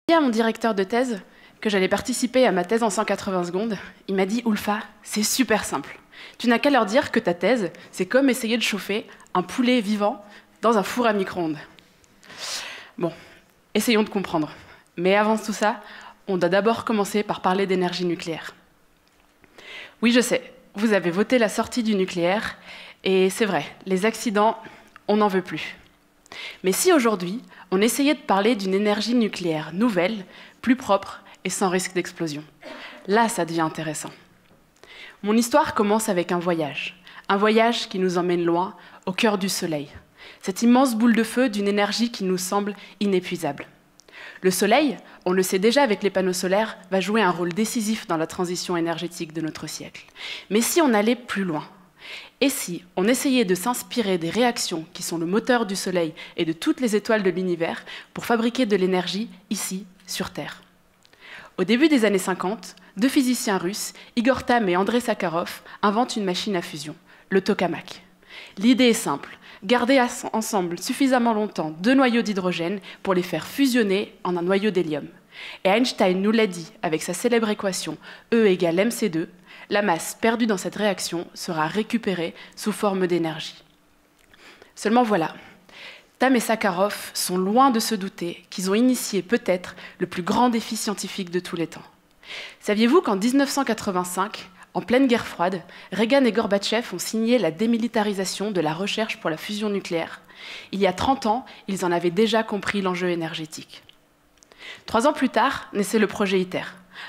J'ai dit à mon directeur de thèse que j'allais participer à ma thèse en 180 secondes. Il m'a dit « Ulfa, c'est super simple. Tu n'as qu'à leur dire que ta thèse, c'est comme essayer de chauffer un poulet vivant dans un four à micro-ondes. » Bon, essayons de comprendre. Mais avant tout ça, on doit d'abord commencer par parler d'énergie nucléaire. Oui, je sais, vous avez voté la sortie du nucléaire, et c'est vrai, les accidents, on n'en veut plus. Mais si aujourd'hui, on essayait de parler d'une énergie nucléaire nouvelle, plus propre et sans risque d'explosion, là, ça devient intéressant. Mon histoire commence avec un voyage qui nous emmène loin, au cœur du Soleil, cette immense boule de feu d'une énergie qui nous semble inépuisable. Le Soleil, on le sait déjà avec les panneaux solaires, va jouer un rôle décisif dans la transition énergétique de notre siècle. Mais si on allait plus loin, et si on essayait de s'inspirer des réactions qui sont le moteur du Soleil et de toutes les étoiles de l'univers pour fabriquer de l'énergie ici, sur Terre? Au début des années 50, deux physiciens russes, Igor Tamm et Andrei Sakharov, inventent une machine à fusion, le tokamak. L'idée est simple, garder ensemble suffisamment longtemps deux noyaux d'hydrogène pour les faire fusionner en un noyau d'hélium. Et Einstein nous l'a dit avec sa célèbre équation E égale mc2, la masse perdue dans cette réaction sera récupérée sous forme d'énergie. Seulement voilà, Tamm et Sakharov sont loin de se douter qu'ils ont initié peut-être le plus grand défi scientifique de tous les temps. Saviez-vous qu'en 1985, en pleine guerre froide, Reagan et Gorbatchev ont signé la démilitarisation de la recherche pour la fusion nucléaire? Il y a 30 ans, ils en avaient déjà compris l'enjeu énergétique. 3 ans plus tard, naissait le projet ITER,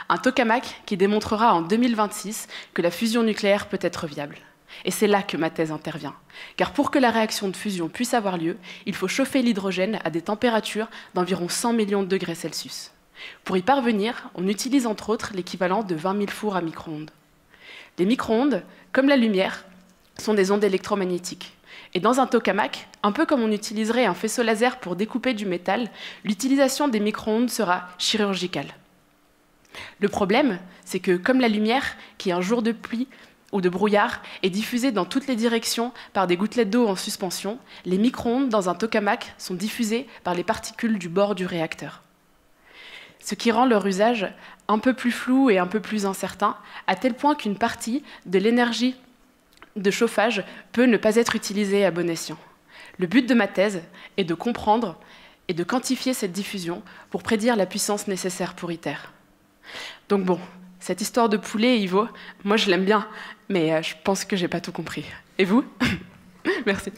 un tokamak qui démontrera en 2026 que la fusion nucléaire peut être viable. Et c'est là que ma thèse intervient. Car pour que la réaction de fusion puisse avoir lieu, il faut chauffer l'hydrogène à des températures d'environ 100 millions de degrés Celsius. Pour y parvenir, on utilise entre autres l'équivalent de 20 000 fours à micro-ondes. Les micro-ondes, comme la lumière, sont des ondes électromagnétiques. Et dans un tokamak, un peu comme on utiliserait un faisceau laser pour découper du métal, l'utilisation des micro-ondes sera chirurgicale. Le problème, c'est que comme la lumière, qui un jour de pluie ou de brouillard est diffusée dans toutes les directions par des gouttelettes d'eau en suspension, les micro-ondes dans un tokamak sont diffusées par les particules du bord du réacteur. Ce qui rend leur usage un peu plus flou et un peu plus incertain, à tel point qu'une partie de l'énergie de chauffage peut ne pas être utilisée à bon escient. Le but de ma thèse est de comprendre et de quantifier cette diffusion pour prédire la puissance nécessaire pour ITER. Donc bon, cette histoire de poulet, Ivo, moi je l'aime bien, mais je pense que j'ai pas tout compris. Et vous? Merci.